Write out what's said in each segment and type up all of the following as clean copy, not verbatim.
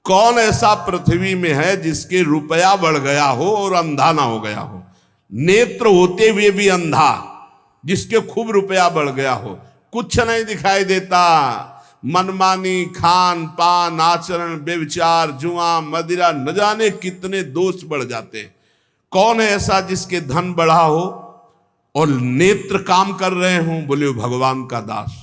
कौन ऐसा पृथ्वी में है जिसके रुपया बढ़ गया हो और अंधा ना हो गया हो? नेत्र होते हुए भी अंधा, जिसके खूब रुपया बढ़ गया हो, कुछ नहीं दिखाई देता। मनमानी, खान पान, आचरण, व्यभिचार, जुआ, मदिरा, न जाने कितने दोष बढ़ जाते। कौन है ऐसा जिसके धन बढ़ा हो और नेत्र काम कर रहे हों? बोले भगवान का दास।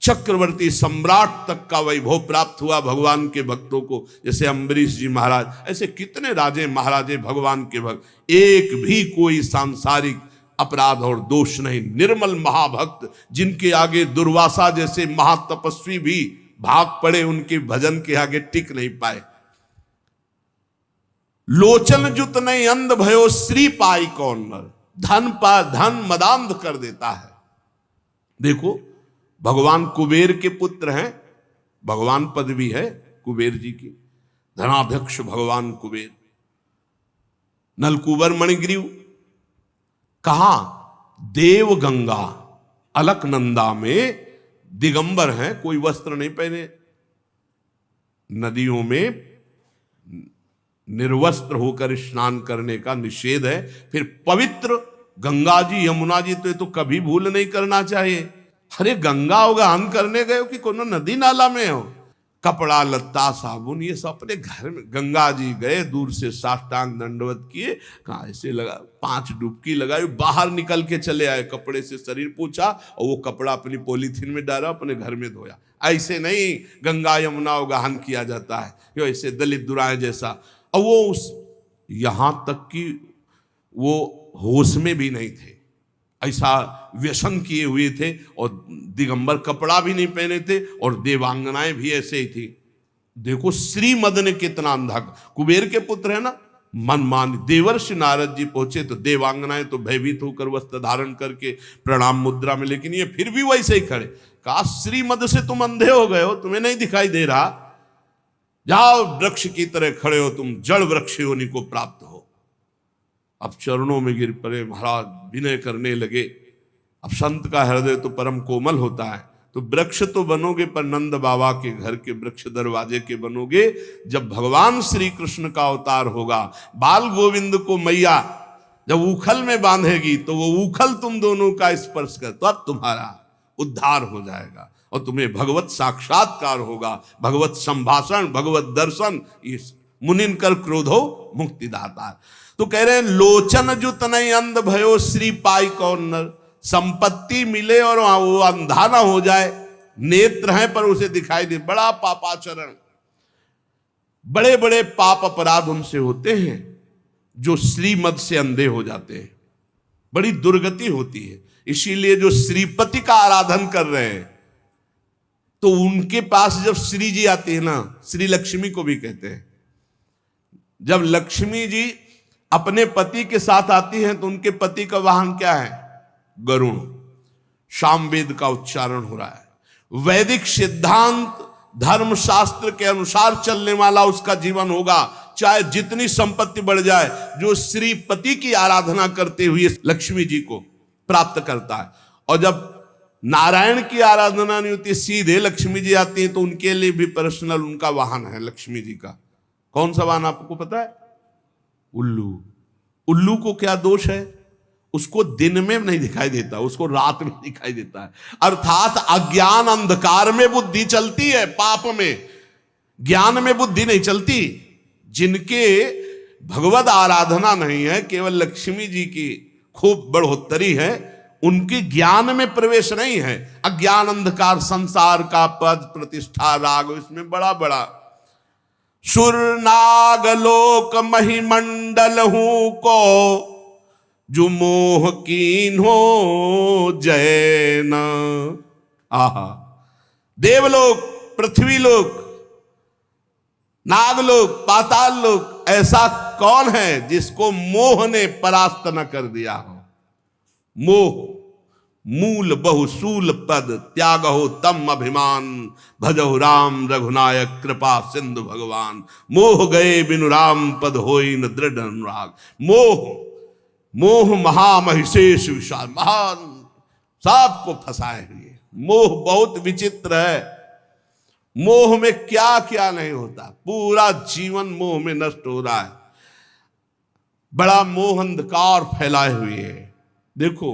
चक्रवर्ती सम्राट तक का वैभव प्राप्त हुआ भगवान के भक्तों को, जैसे अम्बरीश जी महाराज, ऐसे कितने राजे महाराजे भगवान के भक्त। एक भी कोई सांसारिक अपराध और दोष नहीं, निर्मल महाभक्त, जिनके आगे दुर्वासा जैसे महातपस्वी भी भाग पड़े, उनके भजन के आगे टिक नहीं पाए। लोचन जुत नहीं अंध भयो श्री पाई कौन नर। धन मदांध कर देता है। देखो, भगवान कुबेर के पुत्र हैं, भगवान पदवी है कुबेर जी की, धनाध्यक्ष भगवान कुबेर। नलकुबर मणिग्रीव कहां? देव गंगा अलकनंदा में दिगंबर हैं, कोई वस्त्र नहीं पहने। नदियों में निर्वस्त्र होकर स्नान करने का निषेध है। फिर पवित्र गंगा जी, यमुना जी, तो ये तो कभी भूल नहीं करना चाहिए। अरे गंगा उगान करने गए हो कि कोनो नदी नाला में हो? कपड़ा लत्ता साबुन ये सब अपने घर में। गंगा जी गए, दूर से साष्टांग दंडवत किए, कहा ऐसे लगा, 5 डुबकी लगाई, बाहर निकल के चले आए, कपड़े से शरीर पोंछा और वो कपड़ा अपनी पॉलीथीन में डाला, अपने घर में धोया। ऐसे नहीं गंगा यमुना उगाहन किया जाता है, यो ऐसे दलित दुराए जैसा। और वो उस यहां तक कि वो होश में भी नहीं थे, ऐसा व्यसन किए हुए थे, और दिगंबर कपड़ा भी नहीं पहने थे, और देवांगनाएं भी ऐसे ही थी। देखो श्रीमद ने कितना अंधा, कुबेर के पुत्र है ना, मनमानी। देवर्षि नारद जी पहुंचे तो देवांगनाएं तो भयभीत होकर वस्त्र धारण करके प्रणाम मुद्रा में, लेकिन ये फिर भी वैसे ही खड़े। कहा श्रीमद से तुम अंधे हो गए हो, तुम्हें नहीं दिखाई दे रहा? जाओ वृक्ष की तरह खड़े हो, तुम जड़ वृक्ष योनि को प्राप्त हो। अब चरणों में गिर पड़े महाराज, विनय करने लगे। अब संत का हृदय तो परम कोमल होता है, तो वृक्ष तो बनोगे पर नंद बाबा के घर के वृक्ष दरवाजे के बनोगे। जब भगवान श्री कृष्ण का अवतार होगा, बाल गोविंद को मैया जब उखल में बांधेगी, तो वो उखल तुम दोनों का स्पर्श कर, तो अब तुम्हारा उद्धार हो जाएगा और तुम्हें भगवत साक्षात्कार होगा, भगवत संभाषण, भगवत दर्शन। इस मुनिन कर क्रोधो मुक्तिदाता। तो कह रहे हैं लोचन जुत नहीं अंध भयो श्री पाई कौन नर। संपत्ति मिले और वो अंधा ना हो जाए, नेत्र हैं पर उसे दिखाई दे, बड़ा पापाचरण। बड़े बड़े पाप अपराध उनसे होते हैं जो श्रीमद से अंधे हो जाते हैं, बड़ी दुर्गति होती है। इसीलिए जो श्रीपति का आराधन कर रहे हैं, तो उनके पास जब श्री जी आती है ना, श्री लक्ष्मी को भी कहते हैं, जब लक्ष्मी जी अपने पति के साथ आती हैं तो उनके पति का वाहन क्या है? गरुण। सामवेद का उच्चारण हो रहा है। वैदिक सिद्धांत धर्म शास्त्र के अनुसार चलने वाला उसका जीवन होगा, चाहे जितनी संपत्ति बढ़ जाए। जो श्रीपति की आराधना करते हुए लक्ष्मी जी को प्राप्त करता है। और जब नारायण की आराधना नहीं होती, सीधे लक्ष्मी जी आती हैं, तो उनके लिए भी पर्सनल उनका वाहन है लक्ष्मी जी का। कौन सा वाहन आपको पता है? उल्लू। उल्लू को क्या दोष है? उसको दिन में नहीं दिखाई देता, उसको रात में दिखाई देता है। अर्थात अज्ञान अंधकार में बुद्धि चलती है, पाप में, ज्ञान में बुद्धि नहीं चलती। जिनके भगवत आराधना नहीं है, केवल लक्ष्मी जी की खूब बढ़ोतरी है, उनकी ज्ञान में प्रवेश नहीं है। अज्ञान अंधकार, संसार का पद प्रतिष्ठा राग, इसमें बड़ा बड़ा सुर नागलोक महिमंडल हूं को जो मोह कीन हो जैन। आहा, देवलोक, पृथ्वीलोक, नागलोक, पाताल लोक, ऐसा कौन है जिसको मोह ने परास्त न कर दिया हो? मोह मूल बहुसूल पद त्याग हो तम अभिमान, भजो राम रघुनायक कृपा सिंधु भगवान। मोह गए बिनु राम पद होई न दृढ़ अनुराग। मोह, मोह महामहिषेश विशाल, महान, सबको फंसाए हुए। मोह बहुत विचित्र है। मोह में क्या क्या नहीं होता, पूरा जीवन मोह में नष्ट हो रहा है। बड़ा मोह अंधकार फैलाए हुए है। देखो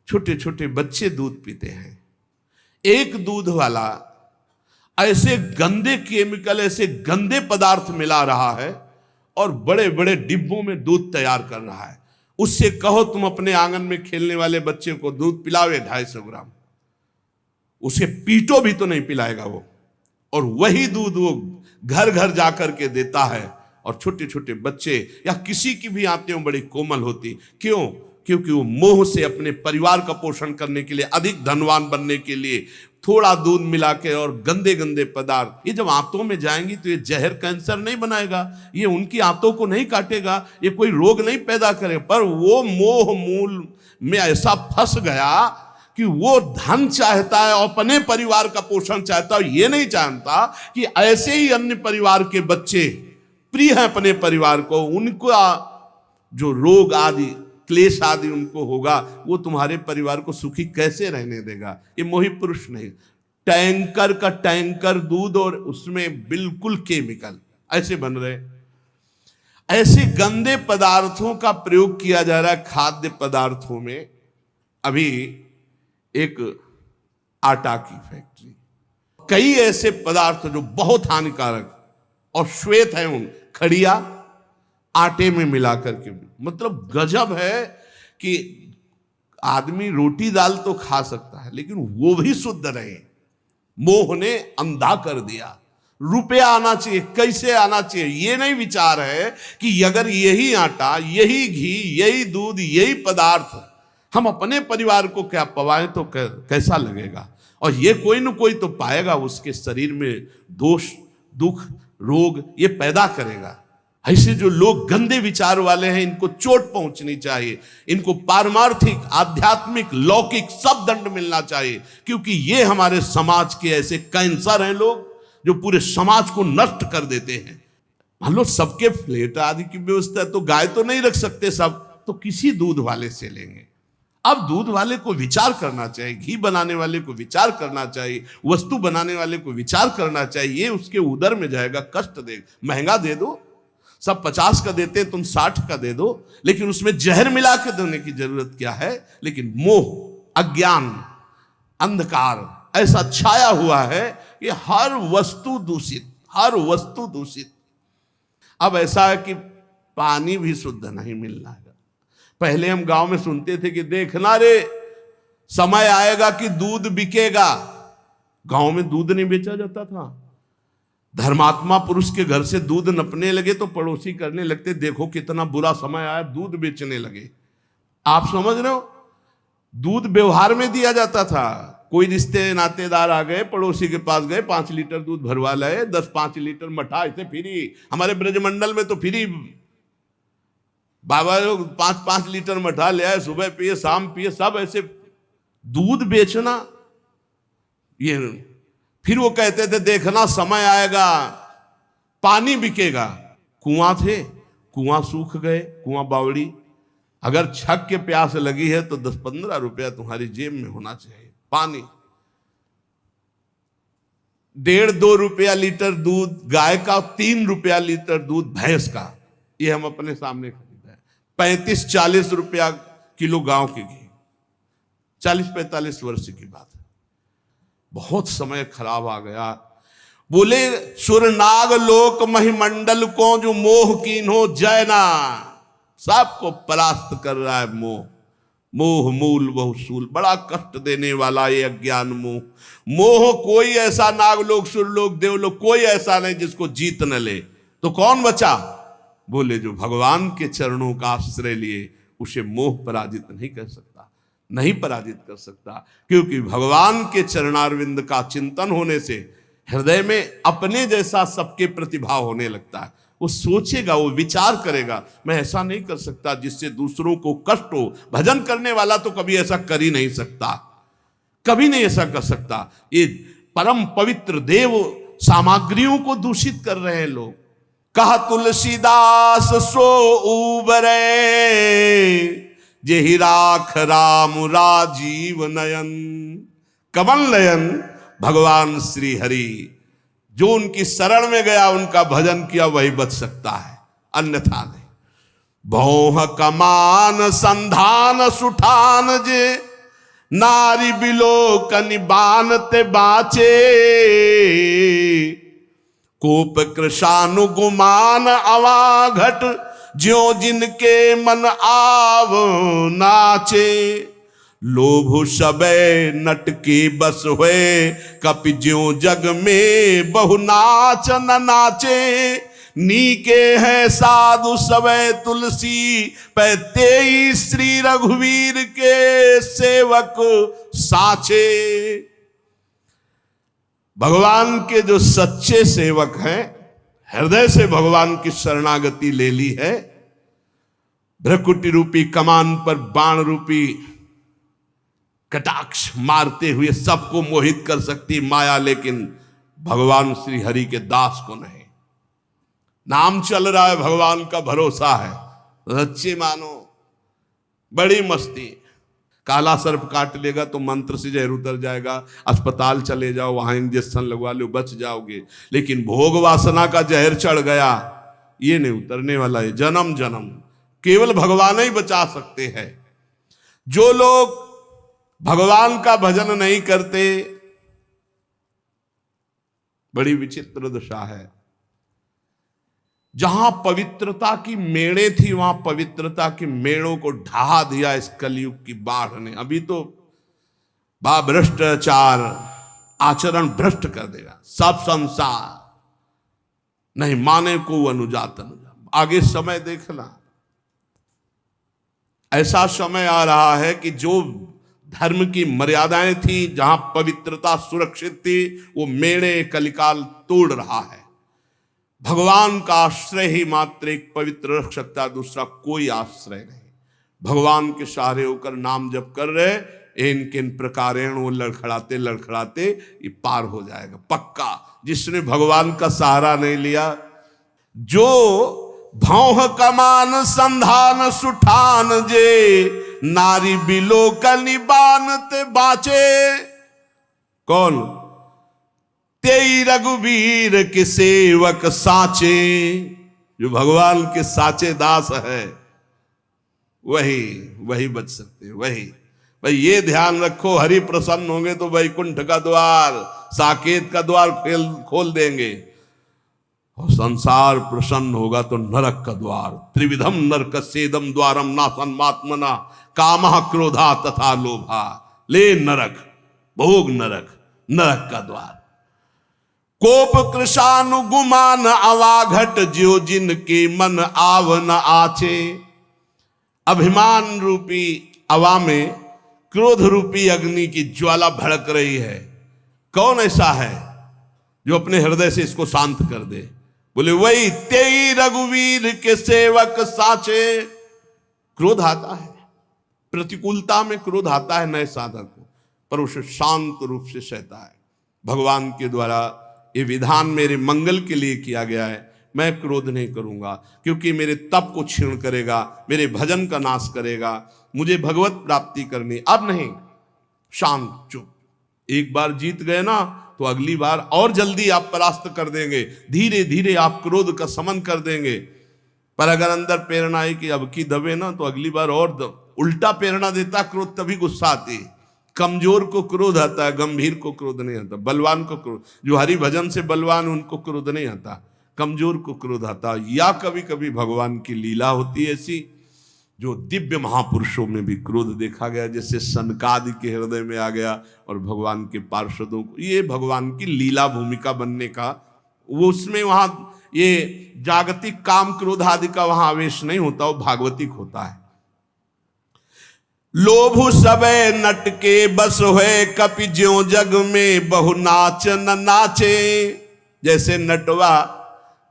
छोटे छोटे बच्चे दूध पीते हैं, एक दूध वाला ऐसे गंदे केमिकल, ऐसे गंदे पदार्थ मिला रहा है और बड़े बड़े डिब्बों में दूध तैयार कर रहा है। उससे कहो तुम अपने आंगन में खेलने वाले बच्चे को दूध पिलावे 250 ग्राम, उसे पीटो भी तो नहीं पिलाएगा वो। और वही दूध वो घर घर जाकर के देता है। और छोटे छोटे बच्चे या किसी की भी आंतें बड़ी कोमल होती, क्यों? क्योंकि वो मोह से अपने परिवार का पोषण करने के लिए, अधिक धनवान बनने के लिए थोड़ा दूध मिला के और गंदे गंदे पदार्थ, ये जब आंतों में जाएंगी तो ये जहर कैंसर नहीं बनाएगा, ये उनकी आंतों को नहीं काटेगा, ये कोई रोग नहीं पैदा करेगा। पर वो मोह मूल में ऐसा फंस गया कि वो धन चाहता है और अपने परिवार का पोषण चाहता है, ये नहीं जानता कि ऐसे ही अन्य परिवार के बच्चे प्रिय हैं अपने परिवार को, उनका जो रोग आदि क्लेश आदि उनको होगा, वो तुम्हारे परिवार को सुखी कैसे रहने देगा। ये मोही पुरुष नहीं, टैंकर का टैंकर दूध और उसमें बिल्कुल केमिकल ऐसे बन रहे। ऐसे गंदे पदार्थों का प्रयोग किया जा रहा है खाद्य पदार्थों में। अभी एक आटा की फैक्ट्री, कई ऐसे पदार्थ जो बहुत हानिकारक और श्वेत है, उन खड़िया आटे में मिलाकर के, मतलब गजब है कि आदमी रोटी दाल तो खा सकता है लेकिन वो भी शुद्ध रहे। मोह ने अंधा कर दिया। रुपया आना चाहिए, कैसे आना चाहिए, ये नहीं विचार है कि अगर यही आटा, यही घी, यही दूध, यही पदार्थ हम अपने परिवार को क्या पवाएं तो कैसा लगेगा। और ये कोई न कोई तो पाएगा, उसके शरीर में दोष, दुख, रोग ये पैदा करेगा। ऐसे जो लोग गंदे विचार वाले हैं, इनको चोट पहुंचनी चाहिए, इनको पारमार्थिक, आध्यात्मिक, लौकिक सब दंड मिलना चाहिए, क्योंकि ये हमारे समाज के ऐसे कैंसर हैं लोग जो पूरे समाज को नष्ट कर देते हैं। मान लो सबके फ्लैट आदि की व्यवस्था है तो गाय तो नहीं रख सकते सब, तो किसी दूध वाले से लेंगे। अब दूध वाले को विचार करना चाहिए, घी बनाने वाले को विचार करना चाहिए, वस्तु बनाने वाले को विचार करना चाहिए। ये उसके उदर में जाएगा, कष्ट देगा। महंगा दे दो, सब 50 का देते हैं, तुम 60 का दे दो, लेकिन उसमें जहर मिला के देने की जरूरत क्या है। लेकिन मोह, अज्ञान, अंधकार ऐसा छाया हुआ है कि हर वस्तु दूषित, हर वस्तु दूषित। अब ऐसा है कि पानी भी शुद्ध नहीं मिल रहा है। पहले हम गांव में सुनते थे कि देखना रे समय आएगा कि दूध बिकेगा। गांव में दूध नहीं बेचा जाता था। धर्मात्मा पुरुष के घर से दूध नपने लगे तो पड़ोसी करने लगते, देखो कितना बुरा समय आया, दूध बेचने लगे। आप समझ रहे हो, दूध व्यवहार में दिया जाता था। कोई रिश्ते नातेदार आ गए, पड़ोसी के पास गए, 5 लीटर दूध भरवा लाए, 10-5 लीटर मठा, ऐसे फ्री। हमारे ब्रजमंडल में तो फ्री बाबा लोग 5-5 लीटर मठा ले आए, सुबह पिए शाम पिए, सब ऐसे दूध बेचना। ये फिर वो कहते थे देखना समय आएगा पानी बिकेगा। कुआं थे, कुआं सूख गए, कुआं बावड़ी। अगर छक के प्यास लगी है तो 10-15 रुपया तुम्हारी जेब में होना चाहिए। पानी 1.5-2 रुपया लीटर दूध गाय का, 3 रुपया लीटर दूध भैंस का। ये हम अपने सामने खरीदा है। 35-40 रुपया किलो गांव की घी। 40-45 वर्ष की बात है। बहुत समय खराब आ गया। बोले सुरनाग लोक महिमंडल को जो मोह कीन्हो जयना। सबको परास्त कर रहा है मोह। मोह मूल बहुसूल, बड़ा कष्ट देने वाला ये अज्ञान मोह। मोह कोई ऐसा नागलोक, सुरलोक, देवलोक कोई ऐसा नहीं जिसको जीत न ले। तो कौन बचा? बोले जो भगवान के चरणों का आश्रय लिए, उसे मोह पराजित नहीं कर सकता, नहीं पराजित कर सकता। क्योंकि भगवान के चरणारविंद का चिंतन होने से हृदय में अपने जैसा सबके प्रतिभाव होने लगता है। वो सोचेगा, वो विचार करेगा, मैं ऐसा नहीं कर सकता जिससे दूसरों को कष्ट हो। भजन करने वाला तो कभी ऐसा कर ही नहीं सकता, कभी नहीं ऐसा कर सकता। ये परम पवित्र देव सामग्रियों को दूषित कर रहे हैं लोग। कहा तुलसीदास सो उबरे, जेहि राख राम राजीव नयन। कमल नयन भगवान श्री हरि जो उनकी शरण में गया, उनका भजन किया, वही बच सकता है, अन्यथा नहीं। भौह कमान संधान सुठान जे, नारी बिलोकनि बानते बाचे। कोप कृशानुगुमान अवाघट, ज्यों जिनके मन आव नाचे। लोभ सबे नट की बस हुए, कपि ज्यों जग में बहु नाच न नाचे। नीके है साधु सबे तुलसी, पैते श्री रघुवीर के सेवक साचे। भगवान के जो सच्चे सेवक हैं, हृदय से भगवान की शरणागति ले ली है, भ्रकुटी रूपी कमान पर बाण रूपी कटाक्ष मारते हुए सबको मोहित कर सकती माया, लेकिन भगवान श्री हरि के दास को नहीं। नाम चल रहा है, भगवान का भरोसा है, सच्चे मानो, बड़ी मस्ती। काला सर्प काट लेगा तो मंत्र से जहर उतर जाएगा, अस्पताल चले जाओ, वहां इंजेक्शन लगवा लो, बच जाओगे। लेकिन भोग वासना का जहर चढ़ गया, ये नहीं उतरने वाला है, जन्म जन्म केवल भगवान ही बचा सकते हैं। जो लोग भगवान का भजन नहीं करते, बड़ी विचित्र दशा है। जहां पवित्रता की मेड़े थी, वहां पवित्रता की मेड़ों को ढहा दिया इस कलयुग की बाढ़ ने। अभी तो भ्रष्टाचार आचरण भ्रष्ट कर देगा सब संसार, नहीं माने को अनुजात अनुजा। आगे समय देखना, ऐसा समय आ रहा है कि जो धर्म की मर्यादाएं थी, जहां पवित्रता सुरक्षित थी, वो मेड़े कलिकाल तोड़ रहा है। भगवान का आश्रय ही मात्र एक पवित्र रख सकता, दूसरा कोई आश्रय नहीं। भगवान के सहारे होकर नाम जप कर रहे, इन किन प्रकारेण वो लड़खड़ाते लड़खड़ाते ये पार हो जाएगा पक्का। जिसने भगवान का सहारा नहीं लिया, जो भौह कमान संधान सुठान जे, नारी बिलोकनि बानते बाचे। कौन? तेई रघुवीर के सेवक साचे। जो भगवान के साचे दास है, वही बच सकते हैं। वही भाई, ये ध्यान रखो, हरि प्रसन्न होंगे तो वैकुंठ का द्वार, साकेत का द्वार खोल देंगे, और संसार प्रसन्न होगा तो नरक का द्वार। त्रिविधम नरक सेदम द्वारम नासन्मात्मना, कामः क्रोधा तथा लोभा। ले नरक, भोग नरक, नरक का द्वार। कोप कृशानुगुमान अवाघट, ज्यों जिनके मन आव न आचे। अभिमान रूपी अवा में क्रोध रूपी अग्नि की ज्वाला भड़क रही है। कौन ऐसा है जो अपने हृदय से इसको शांत कर दे? बोले वही तेई रघुवीर के सेवक साचे। क्रोध आता है, प्रतिकूलता में क्रोध आता है नए साधक को, पर उसे शांत रूप से सहता है। भगवान के द्वारा ये विधान मेरे मंगल के लिए किया गया है। मैं क्रोध नहीं करूंगा, क्योंकि मेरे तप को क्षीण करेगा, मेरे भजन का नाश करेगा, मुझे भगवत प्राप्ति करनी। अब नहीं, शांत चुप। एक बार जीत गए ना, तो अगली बार और जल्दी आप परास्त कर देंगे, धीरे धीरे आप क्रोध का समन कर देंगे। पर अगर अंदर प्रेरणा है कि अब की दबे ना, तो अगली बार और उल्टा प्रेरणा देता क्रोध, तभी गुस्सा आती है। कमजोर को क्रोध आता है, गंभीर को क्रोध नहीं आता। बलवान को क्रोध, जो हरि भजन से बलवान, उनको क्रोध नहीं आता, कमजोर को क्रोध आता। या कभी कभी भगवान की लीला होती है ऐसी, जो दिव्य महापुरुषों में भी क्रोध देखा गया, जैसे सनकादि के हृदय में आ गया, और भगवान के पार्षदों को। ये भगवान की लीला भूमिका बनने का, वो उसमें वहां ये जागतिक काम क्रोध आदि का वहां आवेश नहीं होता, वो भागवतिक होता है। लोभ सबे नट के बस हुए, कपि ज्यों जग में बहु नाच न नाचे। जैसे नटवा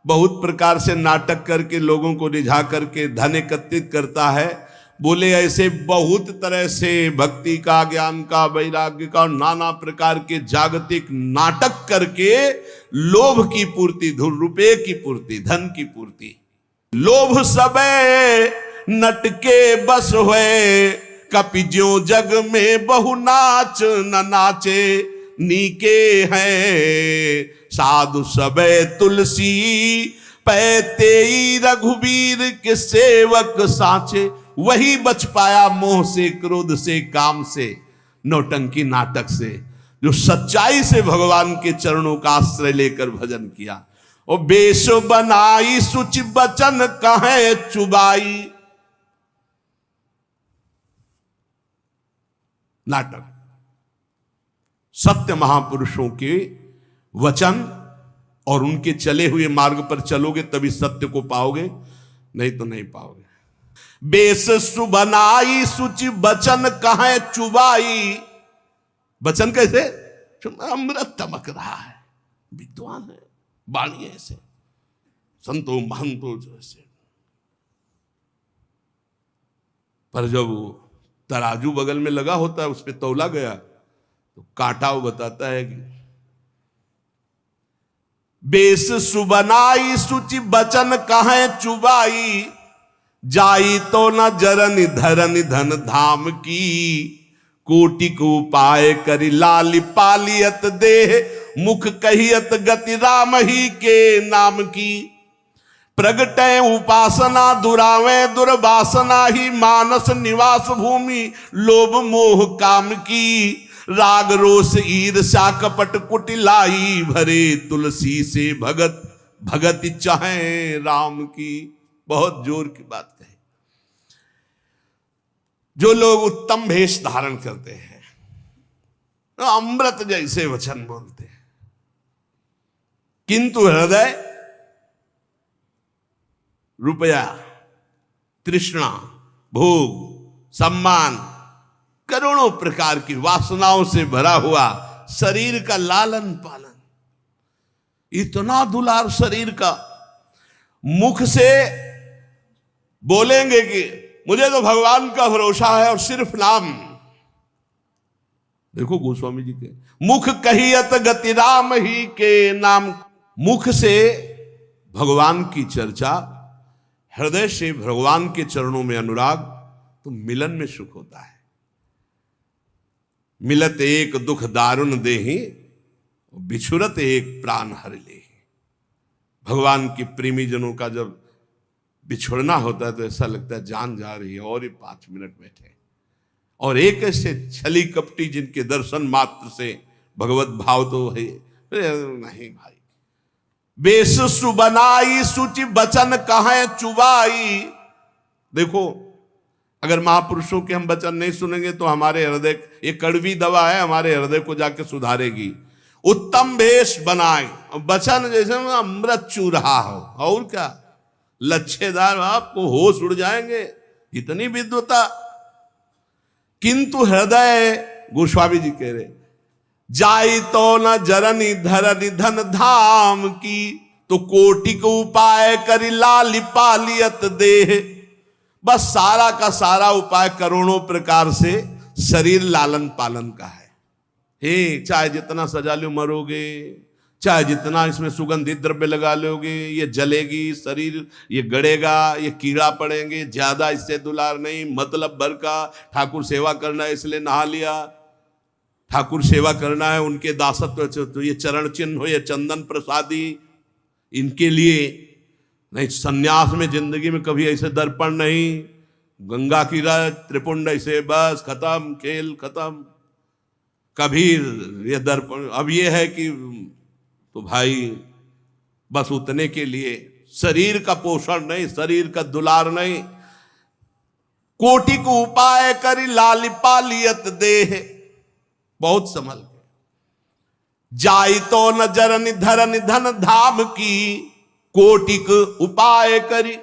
बहुत प्रकार से नाटक करके लोगों को रिझा करके धन एकत्रित करता है, बोले ऐसे बहुत तरह से भक्ति का, ज्ञान का, वैराग्य का, नाना प्रकार के जागतिक नाटक करके लोभ की पूर्ति, रुपये की पूर्ति, धन की पूर्ति। लोभ सबे नट के बस हुए, कपि ज्यों जग में बहु नाच न नाचे। नीके हैं, साधु सबे तुलसी पैते रघुवीर के सेवक साचे। वही बच पाया मोह से, क्रोध से, काम से, नौटंकी नाटक से, जो सच्चाई से भगवान के चरणों का आश्रय लेकर भजन किया। और बेश बनाई सुचि बचन कहे चुबाई। नाटक, सत्य महापुरुषों के वचन और उनके चले हुए मार्ग पर चलोगे तभी सत्य को पाओगे, नहीं तो नहीं पाओगे। बेस सुबनाई सुचि बचन कहे चुबाई। बचन कैसे? अमृत टमक रहा है, विद्वान है, वाणी ऐसे, संतो महंतो जैसे। पर जब वो तराजू बगल में लगा होता है, उस पर तौला गया तो कांटा वो बताता है कि बेस सुबनाई सुचि बचन कहे चुबाई। जाई तो न जरन धरन धन धाम की। कोटि को उपाय करी लाली पालियत देह। मुख कहियत गति राम ही के नाम की। प्रगटय उपासना दुरावे दुर्वासना ही। मानस निवास भूमि लोभ मोह काम की। राग रोष ईर्ष्या कपट कुटिलाई। भरे तुलसी से भगत भगति चाहे राम की। बहुत जोर की बात कही। जो लोग उत्तम भेष धारण करते हैं, अमृत जैसे वचन बोलते हैं, किंतु हृदय रुपया, तृष्णा, भोग, सम्मान, करोड़ों प्रकार की वासनाओं से भरा हुआ शरीर का लालन पालन, इतना दुलार शरीर का। मुख से बोलेंगे कि मुझे तो भगवान का भरोसा है और सिर्फ नाम। देखो गोस्वामी जी के मुख कहियत गति राम ही के नाम। मुख से भगवान की चर्चा, हृदय से भगवान के चरणों में अनुराग, तो मिलन में सुख होता है। मिलत एक दुख दारुण देहि, बिछुरत एक प्राण हर ले। भगवान की प्रेमी जनों का जब बिछुड़ना होता है तो ऐसा लगता है जान जा रही है, और ये 5 मिनट बैठे। और एक ऐसे छली कपटी जिनके दर्शन मात्र से भगवत भाव तो है नहीं भाई। बेस सुबनाई सुचि बचन कहे चुबाई। देखो, अगर महापुरुषों के हम वचन नहीं सुनेंगे तो हमारे हृदय, ये कड़वी दवा है, हमारे हृदय को जाके सुधारेगी। उत्तम भेष बनाए, वचन जैसे अमृत चू रहा हो, और क्या, लच्छेदार, आपको होश उड़ जाएंगे, इतनी विद्वता। किंतु हृदय, गोस्वामी जी कह रहे, जाई तो न जरनी धरनी धन धाम की। तो कोटि को उपाय करी लाली पालियत देह। बस सारा का सारा उपाय करोड़ों प्रकार से शरीर लालन पालन का है। हे, चाहे जितना सजा लो मरोगे, चाहे जितना इसमें सुगंधित द्रव्य लगा लोगे, ये जलेगी शरीर, ये गड़ेगा, ये कीड़ा पड़ेंगे, ज्यादा इससे दुलार नहीं, मतलब भर का। ठाकुर सेवा करना है इसलिए नहा लिया, ठाकुर सेवा करना है, उनके दासत्व, तो ये चरण चिन्ह हो, ये चंदन प्रसादी, इनके लिए नहीं। सन्यास में जिंदगी में कभी ऐसे दर्पण नहीं, गंगा की रत त्रिपुंड ऐसे, बस खत्म, खेल खत्म। कभी ये दर्पण, अब ये है कि तो भाई बस उतने के लिए, शरीर का पोषण नहीं, शरीर का दुलार नहीं। कोटि को उपाय करी लाली पालियत देह। बहुत संभल के। जाई तो न जरनि धरनि धन धाम की। कोटिक उपाय करी,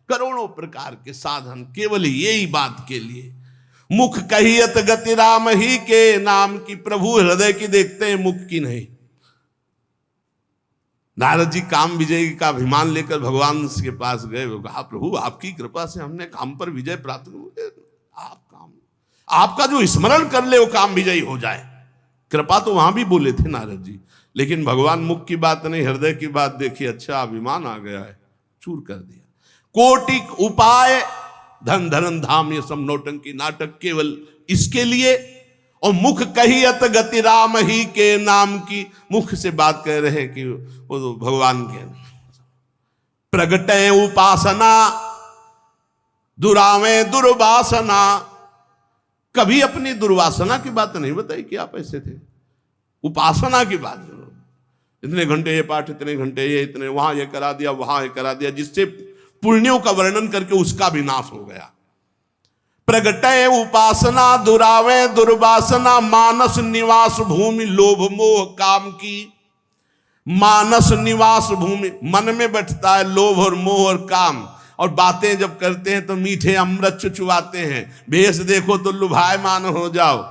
करोड़ों प्रकार के साधन केवल यही बात के लिए। मुख कहियत गति राम ही के नाम की। प्रभु हृदय की देखते हैं, मुख की नहीं। नारद जी काम विजय का अभिमान लेकर भगवान के पास गए, कहा प्रभु आपकी कृपा से हमने काम पर विजय प्राप्त कर, आप काम, आपका जो स्मरण कर ले वो काम विजयी हो जाए। कृपा तो वहां भी बोले थे नारद जी, लेकिन भगवान मुख की बात नहीं, हृदय की बात देखी। अच्छा, अभिमान आ गया है, चूर कर दिया। कोटिक उपाय, धन धरन धाम, ये सब नौटंकी नाटक केवल इसके लिए। और मुख कहियत गति राम ही के नाम की, मुख से बात कह रहे हैं कि वो तो भगवान के। प्रगटे उपासना दुरावे दुर्वासना, कभी अपनी दुर्वासना की बात नहीं बताई कि आप ऐसे थे। उपासना की बात, इतने घंटे ये पाठ, इतने घंटे ये, इतने वहां ये करा दिया, वहां ये करा दिया, जिससे पुण्यों का वर्णन करके उसका भी नाश हो गया। प्रगटे उपासना दुरावे दुर्वासना, मानस निवास भूमि लोभ मोह काम की। मानस निवास भूमि, मन में बैठता है लोभ और मोह और काम, और बातें जब करते हैं तो मीठे अमृत चुचुआते हैं, भेष देखो तो लुभायमान हो जाओ।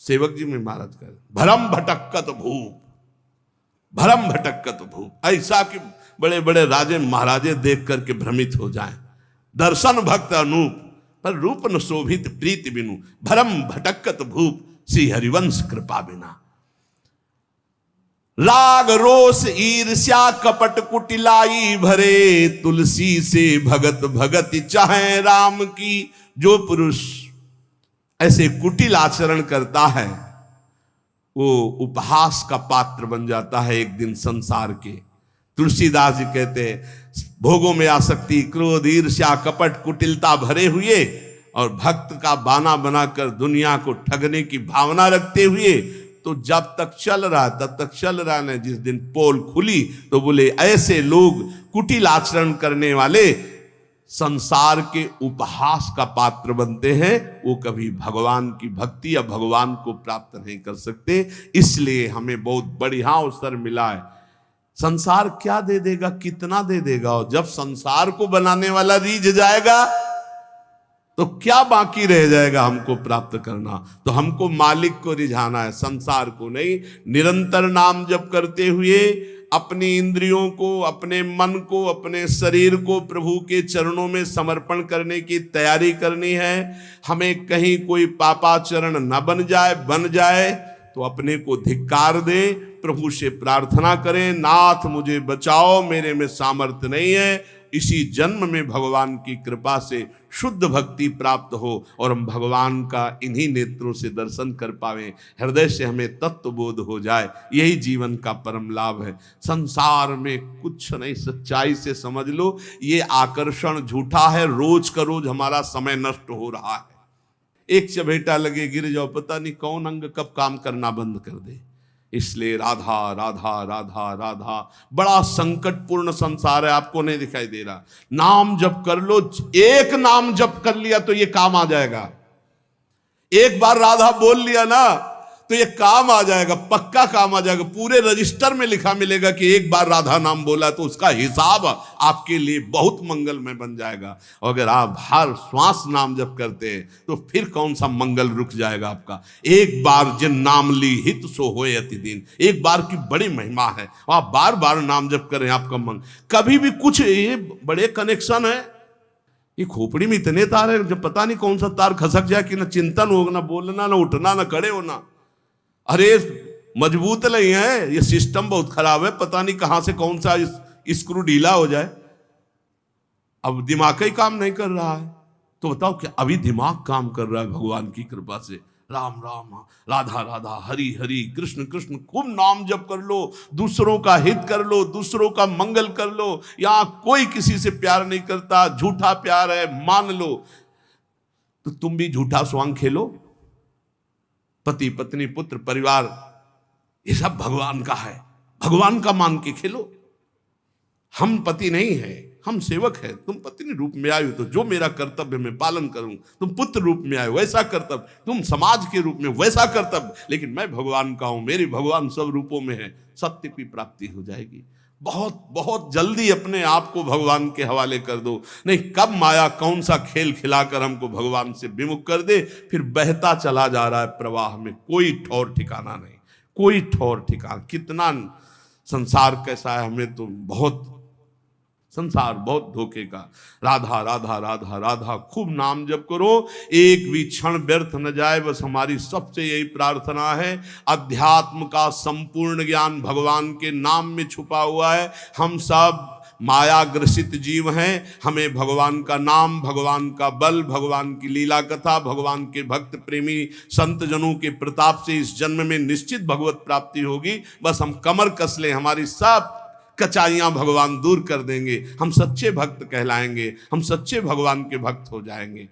सेवक जी में महाराज कर भरम भटक्कत भूप, भरम भटक्कत भूप, ऐसा कि बड़े बड़े राजे महाराजे देख करके भ्रमित हो जाएं। दर्शन भक्त अनूप पर रूप न शोभित प्रीति बिनु, भरम भटक्कत भूप श्री हरिवंश कृपा बिना। राग रोष ईर्ष्या कपट कुटिलाई भरे, तुलसी से भगत भगति चाहे राम की। जो पुरुष ऐसे कुटिल आचरण करता है वो उपहास का पात्र बन जाता है एक दिन संसार के। तुलसीदास जी कहते हैं भोगों में आसक्ति, क्रोध, ईर्ष्या, कपट, कुटिलता भरे हुए और भक्त का बाना बनाकर दुनिया को ठगने की भावना रखते हुए, तो जब तक चल रहा तब तक चल रहा है। जिस दिन पोल खुली तो बोले ऐसे लोग कुटिल आचरण करने वाले संसार के उपहास का पात्र बनते हैं, वो कभी भगवान की भक्ति या भगवान को प्राप्त नहीं कर सकते। इसलिए हमें बहुत बढ़िया अवसर मिला है। संसार क्या दे देगा, कितना दे देगा, और जब संसार को बनाने वाला रीझ जाएगा तो क्या बाकी रह जाएगा हमको प्राप्त करना। तो हमको मालिक को रिझाना है, संसार को नहीं। निरंतर नाम जप करते हुए अपनी इंद्रियों को, अपने मन को, अपने शरीर को प्रभु के चरणों में समर्पण करने की तैयारी करनी है। हमें कहीं कोई पापाचरण न बन जाए तो अपने को धिक्कार दे, प्रभु से प्रार्थना करें, नाथ मुझे बचाओ, मेरे में सामर्थ्य नहीं है। इसी जन्म में भगवान की कृपा से शुद्ध भक्ति प्राप्त हो और हम भगवान का इन्हीं नेत्रों से दर्शन कर पावें, हृदय से हमें तत्व बोध हो जाए। यही जीवन का परम लाभ है। संसार में कुछ नहीं, सच्चाई से समझ लो, ये आकर्षण झूठा है। रोज का रोज हमारा समय नष्ट हो रहा है। एक चबेटा लगे गिर जाओ, पता नहीं कौन अंग कब काम करना बंद कर दे। इसलिए राधा राधा राधा राधा, बड़ा संकटपूर्ण संसार है, आपको नहीं दिखाई दे रहा। नाम जप कर लो, एक नाम जप कर लिया तो ये काम आ जाएगा। एक बार राधा बोल लिया ना तो ये काम आ जाएगा, पक्का काम आ जाएगा। पूरे रजिस्टर में लिखा मिलेगा कि एक बार राधा नाम बोला, तो उसका हिसाब आपके लिए बहुत मंगलमय बन जाएगा। और अगर आप हर श्वास नाम जप करते हैं तो फिर कौन सा मंगल रुक जाएगा आपका। एक बार जिन नाम ली हित सो होए अति दिन, एक बार की बड़ी महिमा है। आप बार बार नाम जप करें, आपका मन कभी भी कुछ, ये बड़े कनेक्शन है। ये खोपड़ी में इतने तार है, जब पता नहीं कौन सा तार खसक जाए कि ना चिंतन हो, ना बोलना, ना उठना, ना खड़े होना। अरे मजबूत नहीं है, ये सिस्टम बहुत खराब है। पता नहीं कहां से कौन सा स्क्रू ढीला हो जाए। अब दिमाग ही काम नहीं कर रहा है, तो बताओ क्या अभी दिमाग काम कर रहा है भगवान की कृपा से। राम राम, राधा राधा, हरि हरि, कृष्ण कृष्ण, खूब नाम जप कर लो, दूसरों का हित कर लो, दूसरों का मंगल कर लो। यहां कोई किसी से प्यार नहीं करता, झूठा प्यार है, मान लो। तो तुम भी झूठा स्वांग खेलो। पति पत्नी पुत्र परिवार ये सब भगवान का है, भगवान का मान के खेलो। हम पति नहीं है, हम सेवक है। तुम पत्नी रूप में आए हो तो जो मेरा कर्तव्य मैं पालन करूं, तुम पुत्र रूप में आए वैसा कर्तव्य, तुम समाज के रूप में वैसा कर्तव्य, लेकिन मैं भगवान का हूं, मेरे भगवान सब रूपों में है। सत्य की प्राप्ति हो जाएगी। बहुत बहुत जल्दी अपने आप को भगवान के हवाले कर दो, नहीं कब माया कौन सा खेल खिलाकर हमको भगवान से विमुख कर दे, फिर बहता चला जा रहा है प्रवाह में, कोई ठौर ठिकाना नहीं, कोई ठौर ठिकाना। कितना संसार कैसा है हमें तो बहुत संसार बहुत धोखे का। राधा राधा राधा राधा खूब नाम जप करो, एक भी क्षण व्यर्थ न जाए, बस हमारी सबसे यही प्रार्थना है। अध्यात्म का संपूर्ण ज्ञान भगवान के नाम में छुपा हुआ है। हम सब माया ग्रसित जीव हैं, हमें भगवान का नाम, भगवान का बल, भगवान की लीला कथा, भगवान के भक्त प्रेमी संत जनों के प्रताप से इस जन्म में निश्चित भगवत प्राप्ति होगी। बस हम कमर कस लें, हमारी सब कचाइयां भगवान दूर कर देंगे, हम सच्चे भक्त कहलाएंगे, हम सच्चे भगवान के भक्त हो जाएंगे।